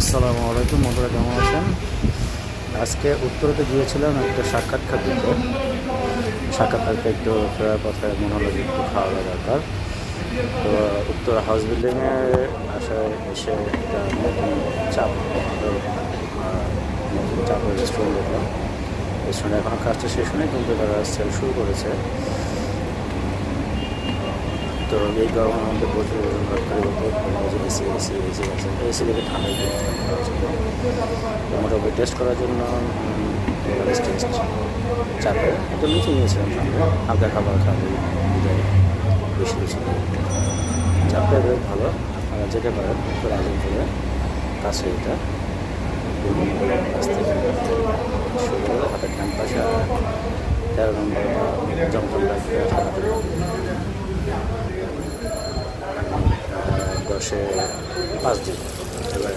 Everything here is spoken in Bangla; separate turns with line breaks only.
আসসালামু আলাইকুম বন্ধুরা, কেমন আছেন? আজকে উত্তরাতে গিয়েছিলাম একটা সাক্ষাৎকার দিতে। সাক্ষাৎকারটা একটু ফেরার পথে মনে হলো যে একটু খাওয়া দাওয়া দরকার। তো উত্তর হাউস বিল্ডিংয়ে আসায় এসে একটা নতুন চাপ নতুন চাপের রেস্টুরেন্ট দেখলাম। রেস্টুরেন্ট এখনও কাজটা শেষ হয়নি, কিন্তু তারা সেল শুরু করেছে। তো এই গরমের মধ্যে প্রচুর এসি এসি এসি আছে, এসি দেখে ঠান্ডা করার জন্য মোটামুটি টেস্ট করার জন্য টেস্ট চাপে একটু নিচে নিয়েছিলাম, সামনে হালকা খাবার খাবে বিদায় বেশি বেশি চাপটা বেশ ভালো। আপনারা যেতে পারেন উত্তর আজিমপুরে কাছে, এটা কাছ থেকে শুরু করে হাতের ডান পাশে 13 নম্বর বা জমজমটা 10-এ 5 দিন। এবার